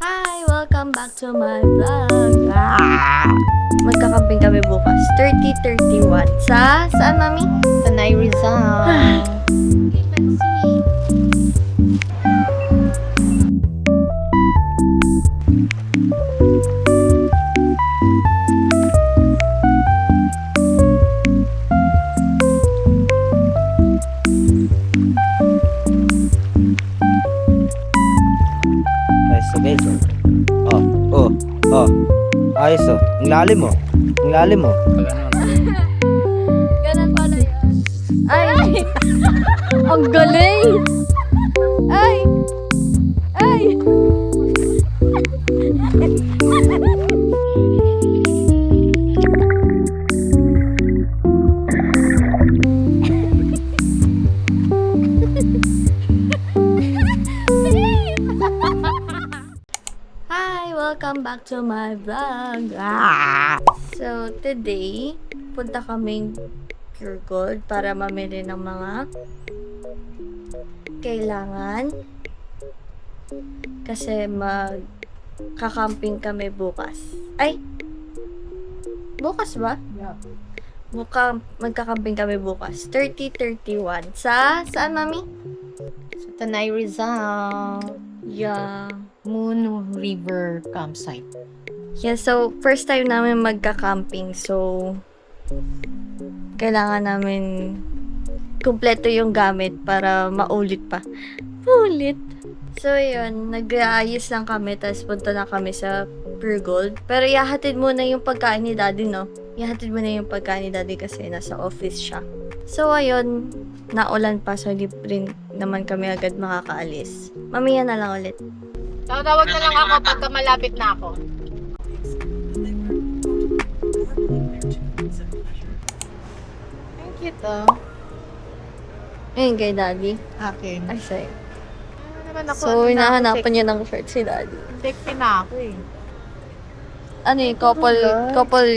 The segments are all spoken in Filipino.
Hi! Welcome back to my vlog. Magkakamping kami bukas. 30-31. Saan, Mami? Tanay Rizal. Ayos sa guys, oh. Ayos oh. Ang lalim mo. Ang lalim mo. Ganun pala yan. Ay! Ang galing! Ay! Ay! Hi! Welcome back to my vlog. So, today, punta kaming Pure Gold para mamili ng mga kailangan. Kasi magkakamping kami bukas. Ay! Bukas ba? Yeah. Magkakamping kami bukas. 30-31. Saan, Mami? Sa Tanay Rizal. Yeah. Moon River Campsite. Yeah, so, first time namin magka-camping. So, kailangan namin kumpleto yung gamit para maulit pa. Maulit! So, yun. Nag-aayos lang kami. Tapos, punta na kami sa Pure Gold. Pero, ihahatid muna yung pagkain ni Daddy, no? Ihahatid muna yung pagkain ni Daddy kasi nasa office siya. So, ayun. Naulan pa. So, hindi rin naman kami agad makakaalis. Mamaya na lang ulit. Tawag na lang ako pagka malapit na ako. Thank you to. Ayun kay Daddy. Akin. Ay, sa'yo. Naman ako, So, hinahanapan niya ng shirt si Daddy. Sexy na ako eh. Ano yung couple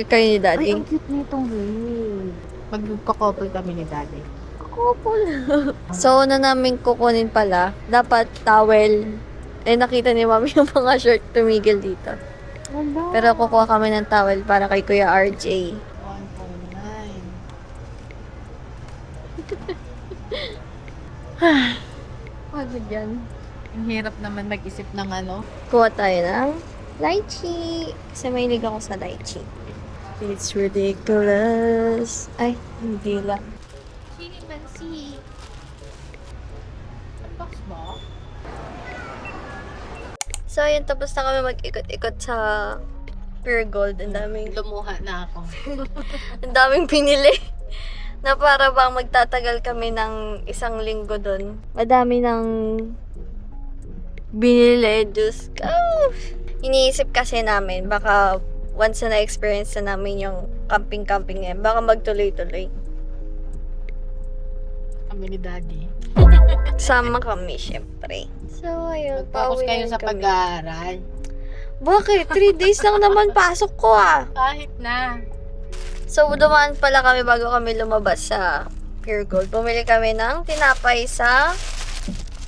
kayo ni Daddy? Ay, ang cute nitong ring. Magkakouple kami ni Daddy. Couple. So, una namin kukunin pala, dapat towel. Eh, nakita ni Mami yung mga shirt tumigil dito. Wala. Pero kukuha kami ng towel para kay Kuya RJ. 109. Pagod yan. Ang hirap naman mag-isip ng ano. Kuha tayo ng lychee. Kasi mahilig ako sa lychee. It's ridiculous. Ay, hindi lang. Chili Mansi. Unbox ba? So, ayun, tapos na kami mag-ikot-ikot sa Pure Gold. Ang daming Lumuha na ako. Ang daming pinili. Na para bang magtatagal kami ng 1 linggo doon. Madami ng binili. Diyos ko. Iniisip kasi namin, baka once na na-experience na namin yung camping-camping yan, baka magtuloy-tuloy. Kami ni Daddy. Sama kami, syempre. So, ayun. Focus pauwi kayo na sa kami. pag-aaral. Bakit? 3 days lang naman pasok ko ah. Kahit na. So, dumaan pala kami bago kami lumabas sa Pure Gold. Bumili kami ng tinapay sa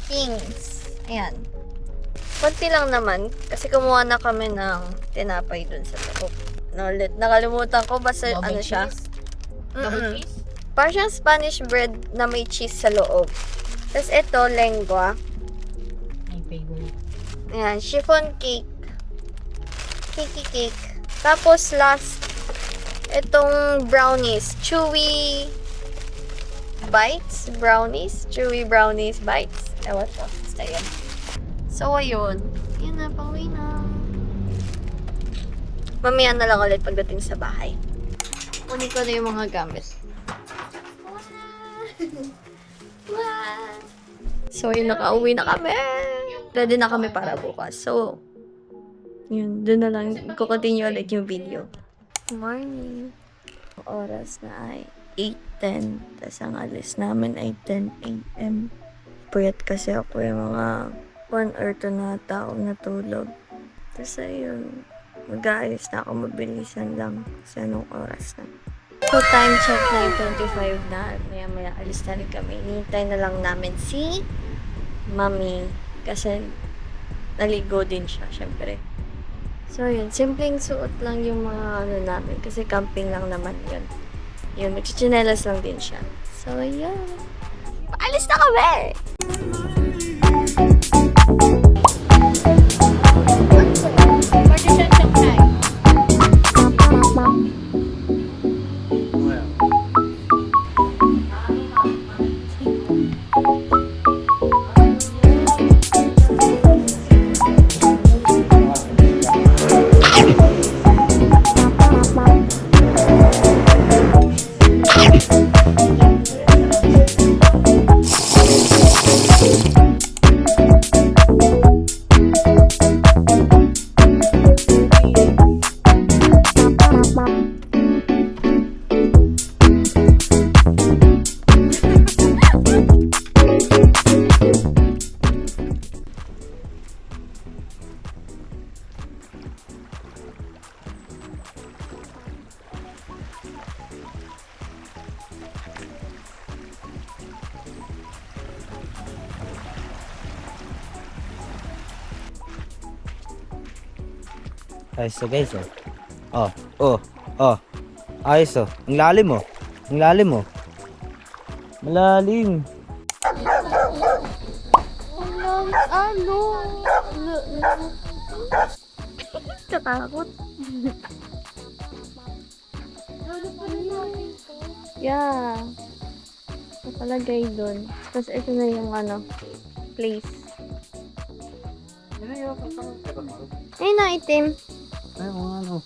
Kings. Ayan. Konti lang naman. Kasi kumuha na kami ng tinapay dun sa loob. Ulit. Nakalimutan ko. Basta Double ano siya. cheese? Double Mm-mm. cheese? Parang siyang Spanish bread na may cheese sa loob. Tapos ito, lengua. My favorite. Ayan. Chiffon cake. Cake. Tapos last, itong brownies. Chewy bites. Chewy brownies bites. Ewan ko. Basta yun. So, ayun. Yan na, pauwi na. Mamaya na lang ulit pagdating sa bahay. Kunin ko na yung mga gamit. Wow! So, yun, nakauwi na kami. Ready na kami para bukas. So, yun, dun na lang. Kukontinue ulit yung video. Morning. Ang oras na ay 8:10. Tapos ang alis namin ay 10 a.m. Puyat kasi ako yung mga 1 or 2 na tao natulog. Tapos ayun, mag-aayos na ako, mabilisan lang kasi anong oras na. So time check na 25 na, maya alis na rin kami. Hinihintay na lang namin si Mami kasi naligo din siya, syempre. So, yun. Simpleng suot lang yung mga ano namin. Kasi camping lang naman yun. Yun, magchichinelas lang din siya. So, yun. Paalis na kami! Ayos to guys, oh. Oh, oh, oh. Ayos oh. Ang lalim oh. Ang lalim oh. Malalim. Ano? Katakot. Yeah. Napalagay doon. Tapos ito na yung ano, place. Ay na, itim. Ay, ano.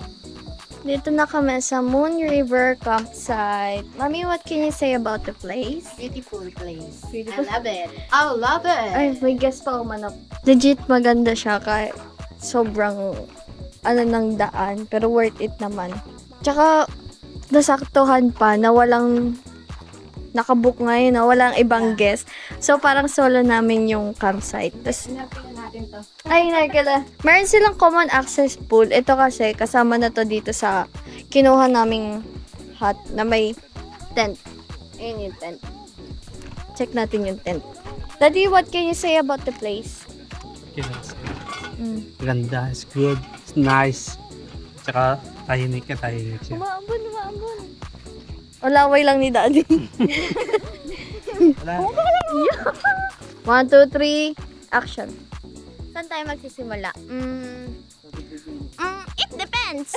Dito na kami sa Moon River Campsite. Mami, what can you say about the place? Beautiful place. Beautiful. I love it. I love it. Ay, may guest pa umanap. Legit maganda siya kahit sobrang ano ng daan. Pero worth it naman. Tsaka, nasaktuhan pa na walang nakabook ngayon na walang ibang guest. So, parang solo namin yung campsite. Tapos, Natin to. ay, nakikita. Meron silang common access pool. Ito kasi, kasama na to dito sa kinuha naming hut na may tent. Ayun yung tent. Check natin yung tent. Daddy, what can you say about the place? Mm. Ganda, it's good, it's nice. Tsaka tahimik siya. Umaambon, umaambon. Walaway lang ni Daddy. Wala. 1, 2, 3, action. Saan tayo magsisimula? It depends.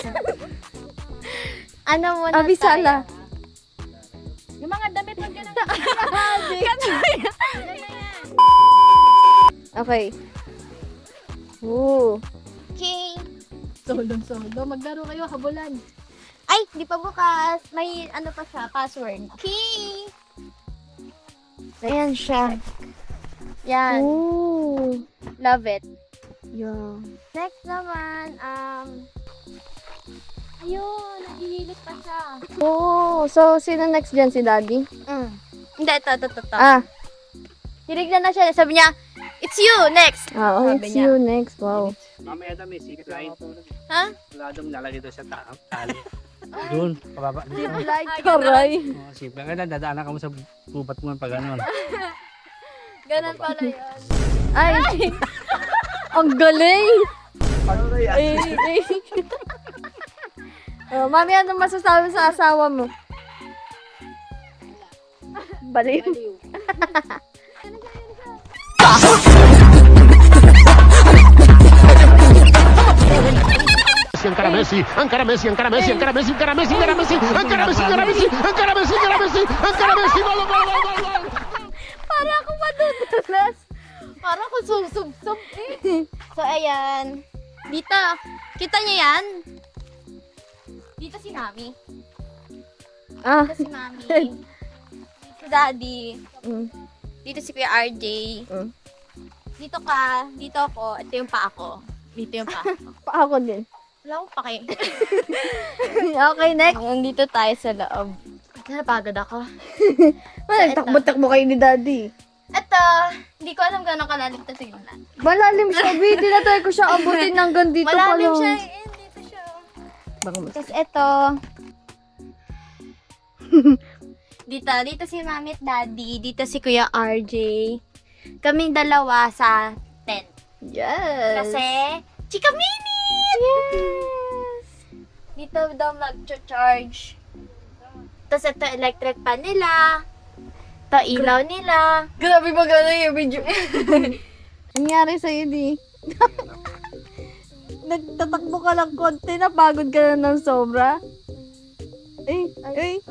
Ano muna Abisala. tayo? Yung mga damit mo ganun. Okay. Ooh. Okay. Solo. Maglaro kayo, habulan. Ay, di pa bukas. May ano pa siya, password. Okay. Ayan siya. Yan. Ooh. Love it. Yeah. Next naman, Ayun, nahihilit pa siya. oh, so sino next dyan? Si Daddy? Hindi, ito. Ah. Tinignan na siya. Sabi niya, it's you, next. Oh, Sabi it's niya. you next. Wow. Mamaya daw may secret line. Ha? Wala daw lalagay daw sa tali. Doon, pababa. Doon. Like, Karay. Oh, simple. Kaya dadaanan ka mo sa gubat mo pag ano. ganun pala yun. Ay. Ang galing. Ay. Oh, mami, anong masasabi sa asawa mo? Baliw. Encara Messi, encara Messi, encara Messi, encara Messi, encara Messi, encara Messi, encara Messi, encara Messi, encara Messi, encara Messi, encara Messi, gol, gol, gol, gol, gol. Para ako madudulas. Parang ako sub-sub-sub eh. So, ayan. Dito. Kita niyo yan? Dito si Mami. Ah. Dito si Mami. Si Daddy. Mm. Dito si Kuya RJ. Mm. Dito ka. Dito ako. Ito yung pa ako. Dito yung pa ako. Pa ako din. Wala akong pake. Okay, next. Nandito tayo sa loob. Napagod ako. Nagtakbo-takbo kayo ni Daddy. Ito, hindi ko alam gano'ng kalalim ito tingnan. Malalim siya, B. Tinatry ko siya abutin hanggang dito pa Malalim lang. siya. Dito siya. Baka mas... Tapos ito. Dito si Mami at Daddy. Dito si Kuya RJ. Kaming dalawa sa tent. Yes! Kasi, Chika Minute! Yes! Dito daw mag-charge. Tapos ito, electric pan nila. Ito, ilaw nila. Grabe maganda yung video. Nangyari sa'yo, di. Nagtatakbo ka lang konti, napagod ka na ng sobra. Ay.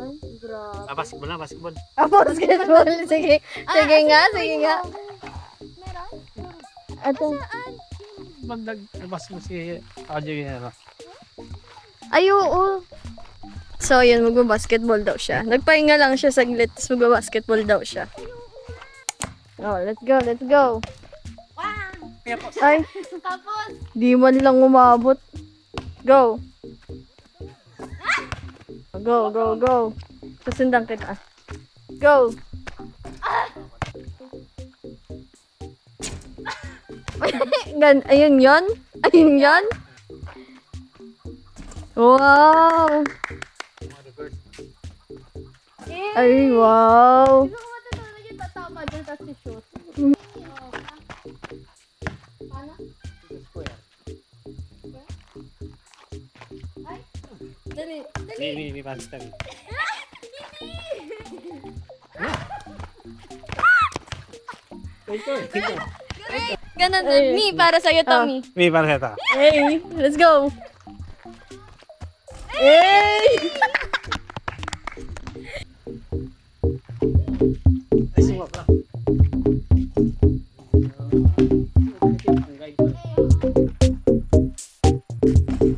Basketball. Basketball. Sige. Sige nga. Ito. Nag-labas mo si Audrey yun. Ay, oo. So, yun, magbabasketball daw siya. Nagpahinga lang siya saglit, tapos magbabasketball daw siya. Oh, let's go. Ay, Tapos, di man lang umabot. Go. Go. Susundan kita. Go. Ayun yon. Wow. Ay, wow. tatama dyan, tapos si-shoot. Hindi, basta. Ganun, me, para sa'yo, Tommy. May para sa ito. Hey, let's go. Hey! Ay, suwak lang.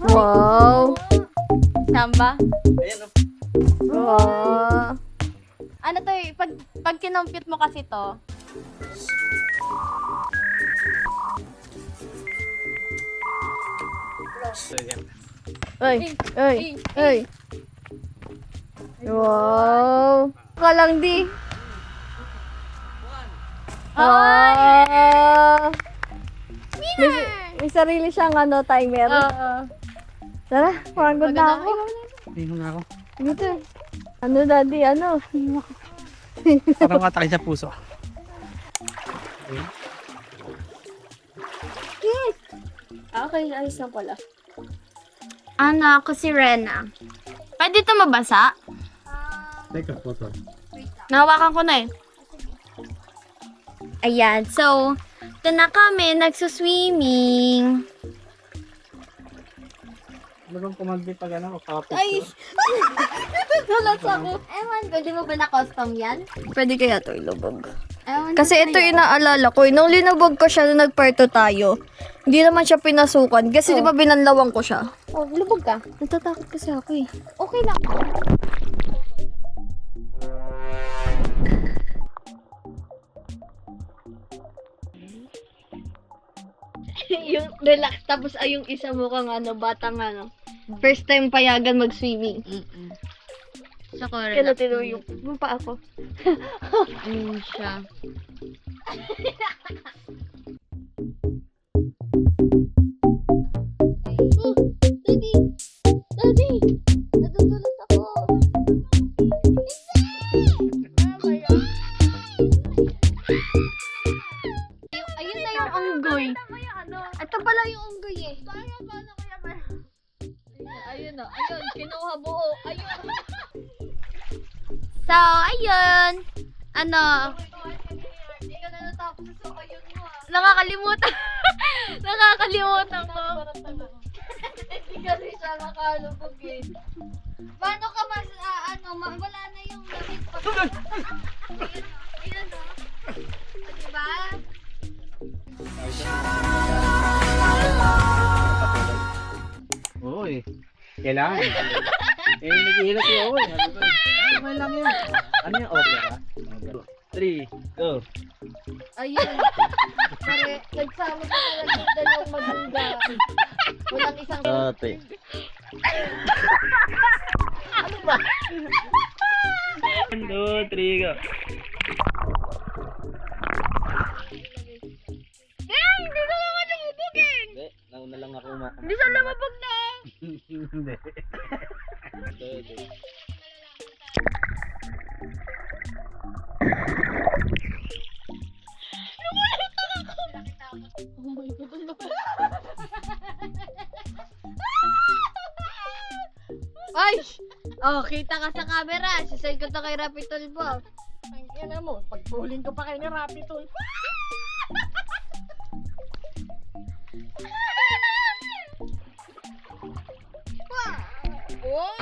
Wow. Samba? Ayan o. Wow. Ano to eh, pag kinompute mo kasi to, So, yan. Ay. Wow. Ka lang, di. Ah. May sarili siyang timer. Oo. Tara, pagod na ako. Hindi na ako. Dito. Daddy, Parang mataki sa puso. Okay, ayos na pala. Ano, ako si Rena. Pwede ito mabasa? Teka, photo. Nahawakan ko na eh. Ayan, so, ito na kami, nagsuswimming. Ano bang kumagdi pag ano? Ay! Nalat ako. Ewan, pwede mo ba na-custom yan? Pwede kaya ito ilubog. Ewan Kasi ito inaalala ko. Nung linubog ko siya, nung nagparto tayo, hindi naman siya pinasukan. Kasi di ba binanlawang ko siya? Oh, lubog ka. Natatakot kasi ako eh. Okay lang. Yung relax, tapos ay yung isa mo kang batang first time payagan mag-swimming. Sa ko, Kaya tinuyok. Yung pa ako. siya. Daddy! Natutulog ako! Ayun na yung unggoy. Ito pala yung unggoy eh. Ayun na. Ayun, kinuha buo. Ayun. So, ayun. Ano? Hindi ka na natapos sa ayun mo ah. Nakakalimutan. Nakakalimutan ko. Hindi kasi siya makalubog eh. Paano ka mas, wala na yung lamig pa. Ayun o. Diba? Oo eh. Kailangan. Naghihilap yung ako eh. May lang yun. Ano yung opera? 3, go. Ayun. Pare, nagsama pa talaga yung dalawang maduga. Walang isang... Ate. Ano ba? 1, 2, 3, go. Hindi ko naman lumubog eh! Hindi, nauna lang ako Hindi siya lumubog na! Hindi. Oh my God. Ay! Oh, kita ka sa camera. Sisend ko to kay Rapi Tulbo. Ang ina mo, pagpuling ko pa kayo ni Rapid Tool. Oh!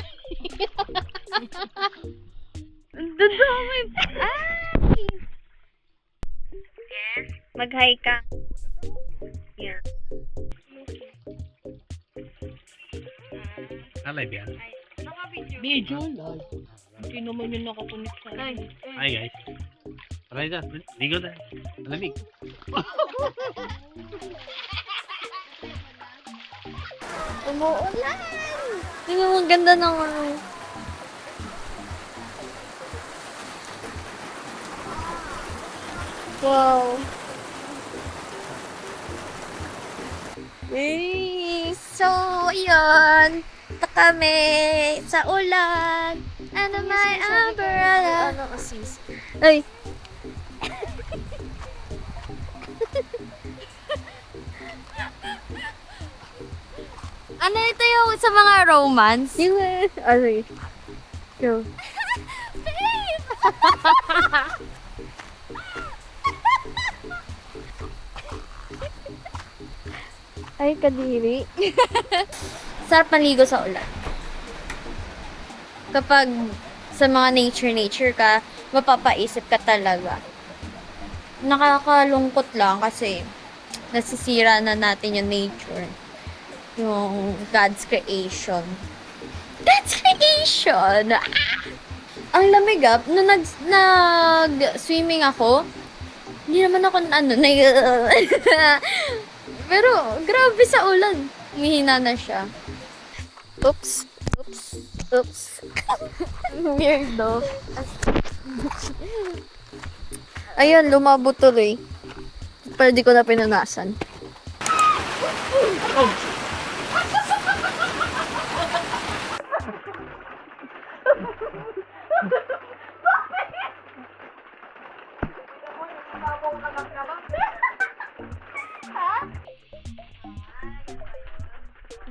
Dudumi. Ay! Yes? Mag-hi ka. Yeah. Alive yan. Video live. Hindi naman yun nakakunik sa akin. Hi guys. Try that. Ligo na. Malamig. Umuulan! Tingnan mo, ang ganda ng ano. Wow. So, ayun. Punta kami sa ulan. Ano may umbrella? Ano sis? Ay. Ano ito yung sa mga romance? Yung, ano yung, ay, kadiri. Sarap maligo sa ulan. Kapag sa mga nature ka, mapapaisip ka talaga. Nakakalungkot lang kasi nasisira na natin yung nature. Yung God's creation. God's creation! Ah! Ang lamig nung nag-swimming ako, hindi naman ako pero grabe sa ulan. Mahina na siya. Oops. Oops. Oops. Weirdo. Ayun, lumabo tuloy. Pero di ko na pinunasan.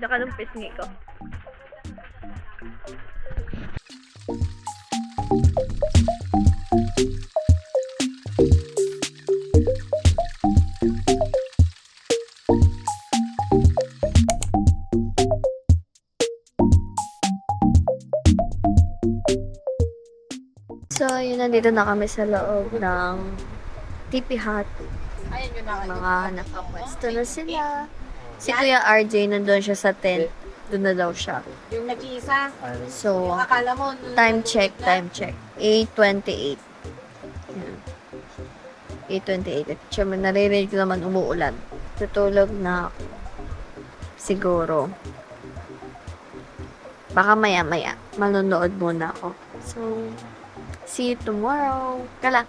Daka ng pisngi ko. So, yun, nandito na kami sa loob ng Tipi Hut. Ayun yun na. Mga nakapwesto na sila. Si Kuya RJ, nandun siya sa tent. Doon na daw siya. Yung nag-iisa. So, Yung akala mo. time check. 8:28. Yan. 8:28. At syempre, naririnig ko naman umuulan. Tutulog na ako. Siguro. Baka maya-maya. Manonood muna ako. So, see you tomorrow. Kala.